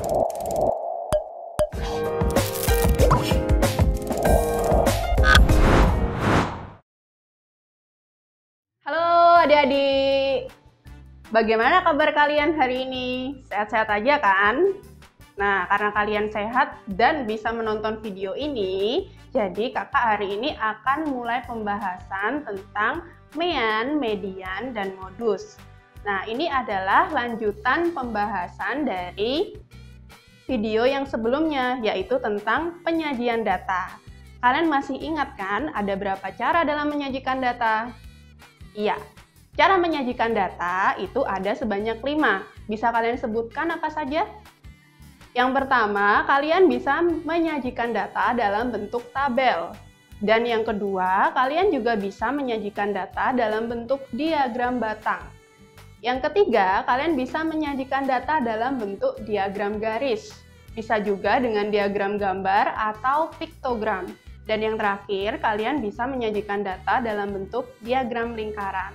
Halo adik-adik, bagaimana kabar kalian hari ini? Sehat-sehat aja kan? Nah, karena kalian sehat dan bisa menonton video ini, jadi kakak hari ini akan mulai pembahasan tentang mean, median, dan modus. Nah, ini adalah lanjutan pembahasan dari video yang sebelumnya, yaitu tentang penyajian data. Kalian masih ingat kan ada berapa cara dalam menyajikan data? Iya, cara menyajikan data itu ada sebanyak 5. Bisa kalian sebutkan apa saja? Yang pertama, kalian bisa menyajikan data dalam bentuk tabel. Dan yang kedua, kalian juga bisa menyajikan data dalam bentuk diagram batang. Yang ketiga, kalian bisa menyajikan data dalam bentuk diagram garis. Bisa juga dengan diagram gambar atau piktogram. Dan yang terakhir, kalian bisa menyajikan data dalam bentuk diagram lingkaran.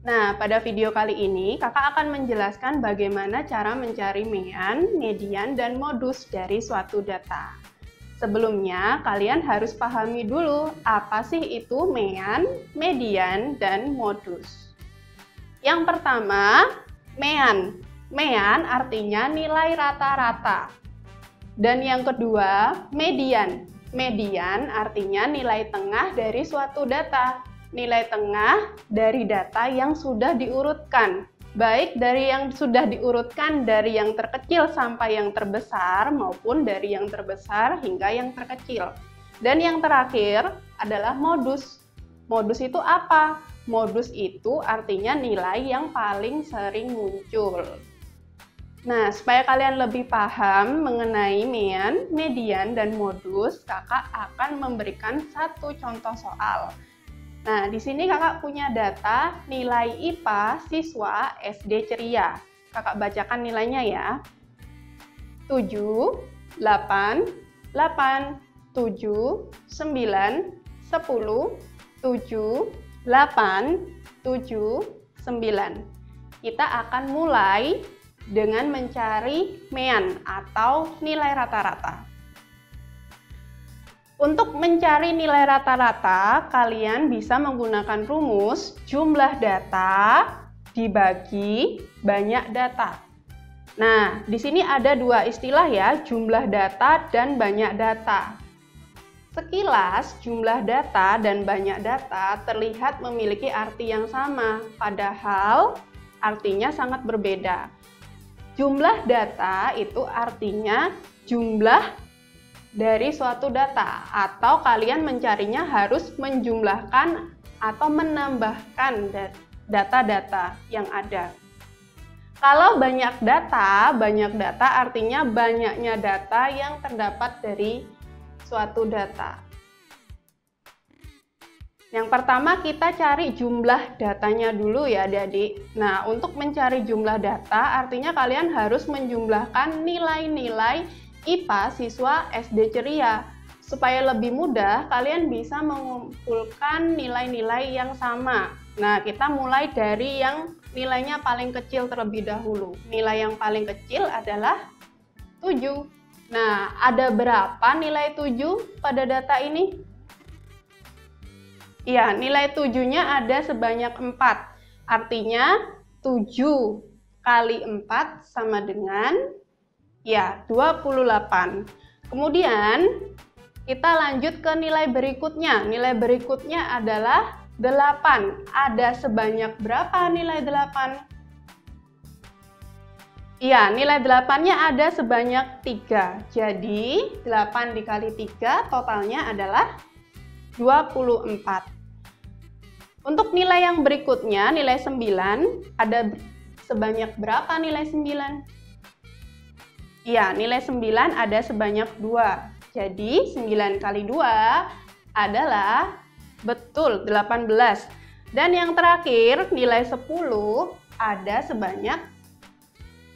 Nah, pada video kali ini, kakak akan menjelaskan bagaimana cara mencari mean, median, dan modus dari suatu data. Sebelumnya, kalian harus pahami dulu apa sih itu mean, median, dan modus. Yang pertama, mean. Mean artinya nilai rata-rata. Dan yang kedua, median. Median artinya nilai tengah dari suatu data. Nilai tengah dari data yang sudah diurutkan. Baik dari yang sudah diurutkan dari yang terkecil sampai yang terbesar maupun dari yang terbesar hingga yang terkecil. Dan yang terakhir adalah modus. Modus itu apa? Modus itu artinya nilai yang paling sering muncul. Nah, supaya kalian lebih paham mengenai mean, median, dan modus, kakak akan memberikan satu contoh soal. Nah, di sini kakak punya data nilai IPA siswa SD Ceria. Kakak bacakan nilainya ya. 7, 8, 8, 7, 9, 10, 7, 8, 7, 9. Kita akan mulai dengan mencari mean atau nilai rata-rata. Untuk mencari nilai rata-rata, kalian bisa menggunakan rumus jumlah data dibagi banyak data. Nah, di sini ada dua istilah ya, jumlah data dan banyak data. Sekilas, jumlah data dan banyak data terlihat memiliki arti yang sama, padahal artinya sangat berbeda. Jumlah data itu artinya jumlah dari suatu data, atau kalian mencarinya harus menjumlahkan atau menambahkan data-data yang ada. Kalau banyak data artinya banyaknya data yang terdapat dari suatu data. Yang pertama kita cari jumlah datanya dulu ya adik-adik. Nah, untuk mencari jumlah data artinya kalian harus menjumlahkan nilai-nilai IPA siswa SD Ceria. Supaya lebih mudah, kalian bisa mengumpulkan nilai-nilai yang sama. Nah, kita mulai dari yang nilainya paling kecil terlebih dahulu. Nilai yang paling kecil adalah 7. Nah, ada berapa nilai 7 pada data ini? Iya, nilai 7-nya ada sebanyak 4. Artinya 7 kali 4 sama dengan ya 28. Kemudian kita lanjut ke nilai berikutnya. Nilai berikutnya adalah 8. Ada sebanyak berapa nilai 8? Iya, nilai 8-nya ada sebanyak 3. Jadi 8 dikali 3 totalnya adalah 24. Untuk nilai yang berikutnya, nilai 9, ada sebanyak berapa nilai 9? Iya, nilai 9 ada sebanyak 2. Jadi 9 kali 2 adalah betul 18. Dan yang terakhir, nilai 10 ada sebanyak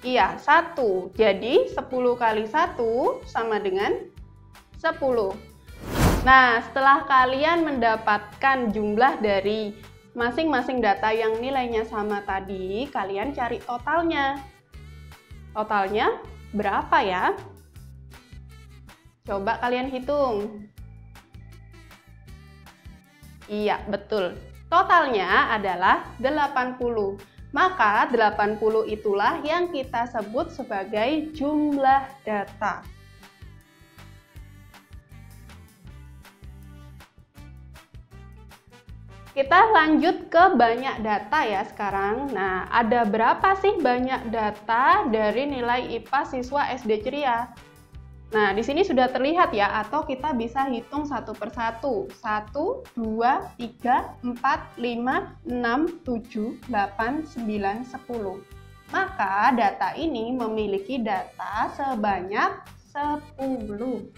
1. Jadi 10 kali 1 sama dengan 10. Nah, setelah kalian mendapatkan jumlah dari masing-masing data yang nilainya sama tadi, kalian cari totalnya. Totalnya Berapa ya? Coba kalian hitung. Iya, betul. Totalnya adalah 80. Maka 80 itulah yang kita sebut sebagai jumlah data. Kita lanjut ke banyak data ya sekarang. Nah, ada berapa sih banyak data dari nilai IPA siswa SD Ceria? Nah, di sini sudah terlihat ya, atau kita bisa hitung satu persatu. 1, 2, 3, 4, 5, 6, 7, 8, 9, 10. Maka data ini memiliki data sebanyak 10.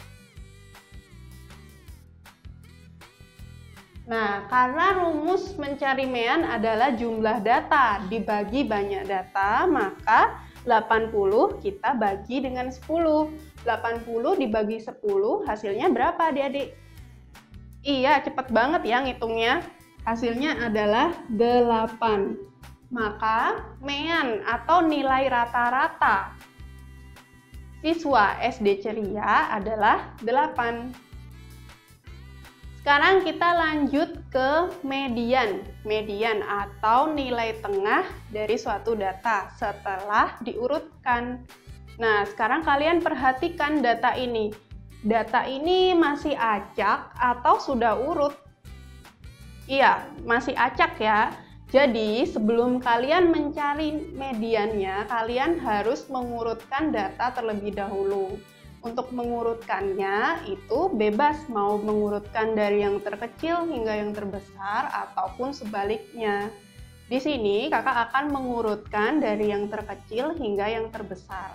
Nah, karena rumus mencari mean adalah jumlah data dibagi banyak data, maka 80 kita bagi dengan 10. 80 dibagi 10 hasilnya berapa adik-adik? Iya, cepet banget ya ngitungnya. Hasilnya adalah 8. Maka mean atau nilai rata-rata siswa SD Ceria adalah 8. Sekarang kita lanjut ke median. Median atau nilai tengah dari suatu data setelah diurutkan. Nah, sekarang kalian perhatikan data ini. Data ini masih acak atau sudah urut? Iya, masih acak ya. Jadi, sebelum kalian mencari mediannya, kalian harus mengurutkan data terlebih dahulu. Untuk mengurutkannya itu bebas, mau mengurutkan dari yang terkecil hingga yang terbesar ataupun sebaliknya. Di sini kakak akan mengurutkan dari yang terkecil hingga yang terbesar.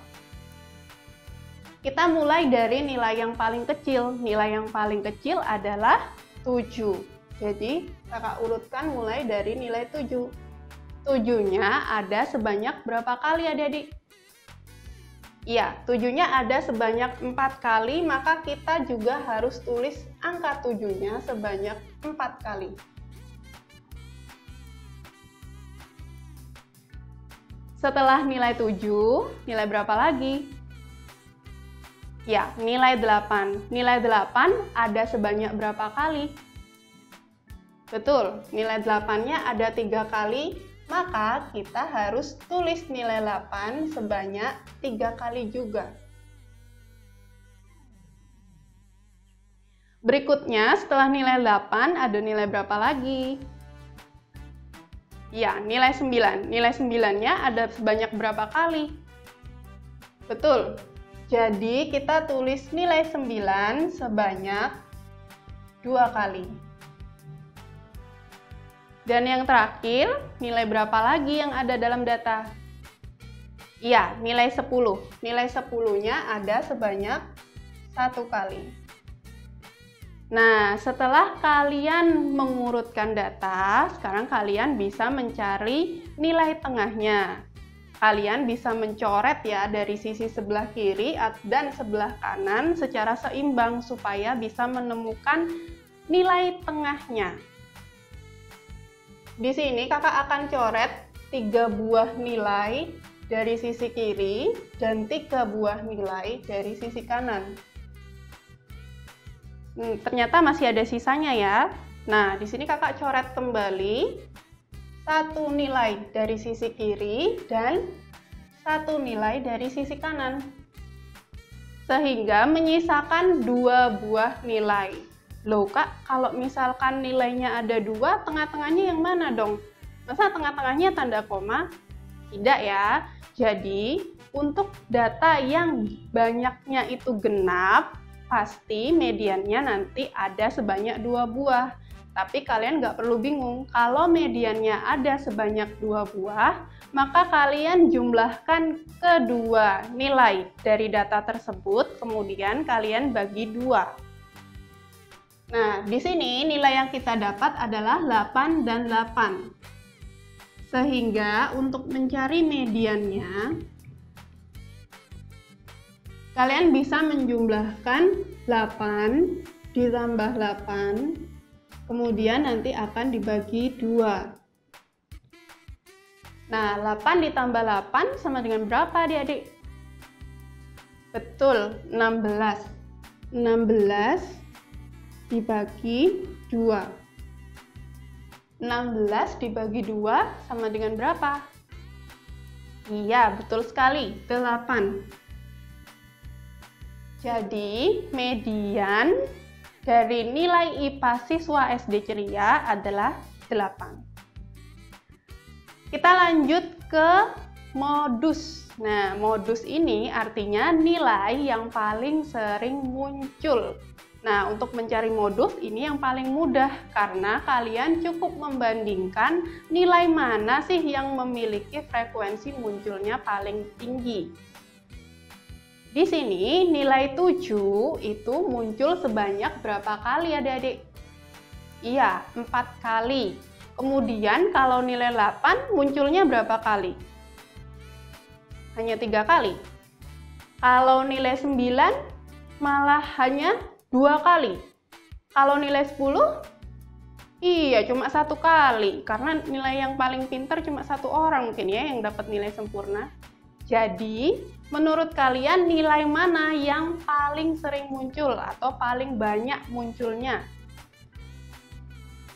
Kita mulai dari nilai yang paling kecil. Nilai yang paling kecil adalah 7. Jadi kakak urutkan mulai dari nilai 7. 7-nya ada sebanyak berapa kali adik-adik? Iya, 7-nya ada sebanyak 4 kali, maka kita juga harus tulis angka 7-nya sebanyak 4 kali. Setelah nilai 7, nilai berapa lagi? Ya, nilai 8. Nilai 8 ada sebanyak berapa kali? Betul, nilai 8-nya ada 3 kali. Maka kita harus tulis nilai 8 sebanyak 3 kali juga. Berikutnya setelah nilai 8 ada nilai berapa lagi? Ya, nilai 9. Nilai 9-nya ada sebanyak berapa kali? Betul. Jadi kita tulis nilai 9 sebanyak 2 kali. Dan yang terakhir, nilai berapa lagi yang ada dalam data? Iya, nilai 10. Nilai 10-nya ada sebanyak 1 kali. Nah, setelah kalian mengurutkan data, sekarang kalian bisa mencari nilai tengahnya. Kalian bisa mencoret ya dari sisi sebelah kiri dan sebelah kanan secara seimbang supaya bisa menemukan nilai tengahnya. Di sini kakak akan coret 3 buah nilai dari sisi kiri dan 3 buah nilai dari sisi kanan. Ternyata masih ada sisanya ya. Nah, di sini kakak coret kembali 1 nilai dari sisi kiri dan 1 nilai dari sisi kanan. Sehingga menyisakan 2 buah nilai. Loh kak, kalau misalkan nilainya ada 2, tengah-tengahnya yang mana dong? Masa tengah-tengahnya tanda koma? Tidak ya. Jadi, untuk data yang banyaknya itu genap, pasti mediannya nanti ada sebanyak 2 buah. Tapi kalian nggak perlu bingung, kalau mediannya ada sebanyak 2 buah, maka kalian jumlahkan kedua nilai dari data tersebut, kemudian kalian bagi 2. Nah, di sini nilai yang kita dapat adalah 8 dan 8. Sehingga untuk mencari mediannya, kalian bisa menjumlahkan 8 ditambah 8, kemudian nanti akan dibagi 2. Nah, 8 ditambah 8 sama dengan berapa adik-adik? Betul, 16. 16 dibagi 2. 16 dibagi 2 sama dengan berapa? Iya, betul sekali, 8. Jadi, median dari nilai IPA siswa SD Ceria adalah 8. Kita lanjut ke modus. Nah, modus ini artinya nilai yang paling sering muncul. Nah, untuk mencari modus ini yang paling mudah karena kalian cukup membandingkan nilai mana sih yang memiliki frekuensi munculnya paling tinggi. Di sini nilai 7 itu muncul sebanyak berapa kali adik-adik? Iya, 4 kali. Kemudian kalau nilai 8 munculnya berapa kali? Hanya 3 kali. Kalau nilai 9 malah hanya 2 kali. Kalau nilai 10, iya cuma 1 kali. Karena nilai yang paling pintar cuma 1 orang mungkin ya yang dapat nilai sempurna. Jadi, menurut kalian nilai mana yang paling sering muncul atau paling banyak munculnya?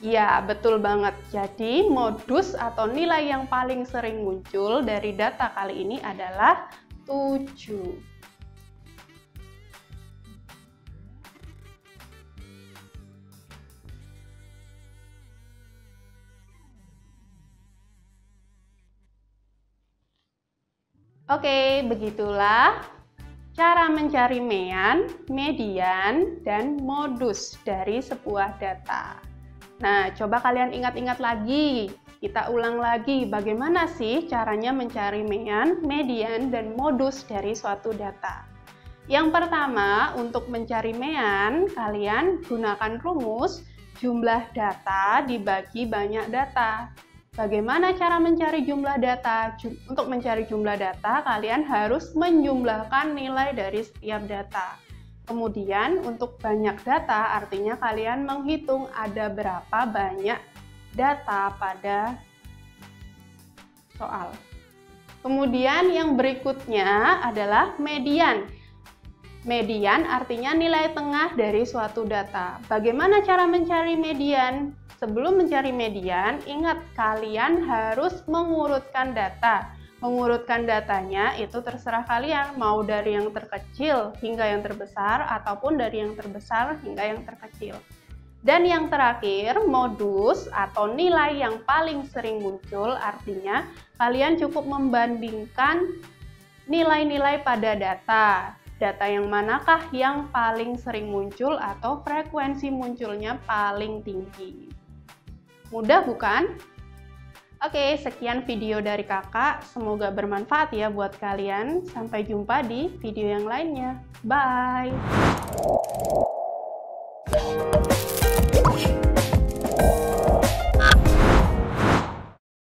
Ya, betul banget. Jadi, modus atau nilai yang paling sering muncul dari data kali ini adalah 7. Oke, begitulah cara mencari mean, median, dan modus dari sebuah data. Nah, coba kalian ingat-ingat lagi. Kita ulang lagi bagaimana sih caranya mencari mean, median, dan modus dari suatu data. Yang pertama, untuk mencari mean, kalian gunakan rumus jumlah data dibagi banyak data. Bagaimana cara mencari jumlah data? Untuk mencari jumlah data, kalian harus menjumlahkan nilai dari setiap data. Kemudian, untuk banyak data, artinya kalian menghitung ada berapa banyak data pada soal. Kemudian, yang berikutnya adalah median. Median artinya nilai tengah dari suatu data. Bagaimana cara mencari median? Sebelum mencari median, ingat kalian harus mengurutkan data. Mengurutkan datanya itu terserah kalian, mau dari yang terkecil hingga yang terbesar, ataupun dari yang terbesar hingga yang terkecil. Dan yang terakhir, modus atau nilai yang paling sering muncul, artinya kalian cukup membandingkan nilai-nilai pada data. Data yang manakah yang paling sering muncul atau frekuensi munculnya paling tinggi. Mudah bukan? Oke, sekian video dari kakak. Semoga bermanfaat ya buat kalian. Sampai jumpa di video yang lainnya. Bye!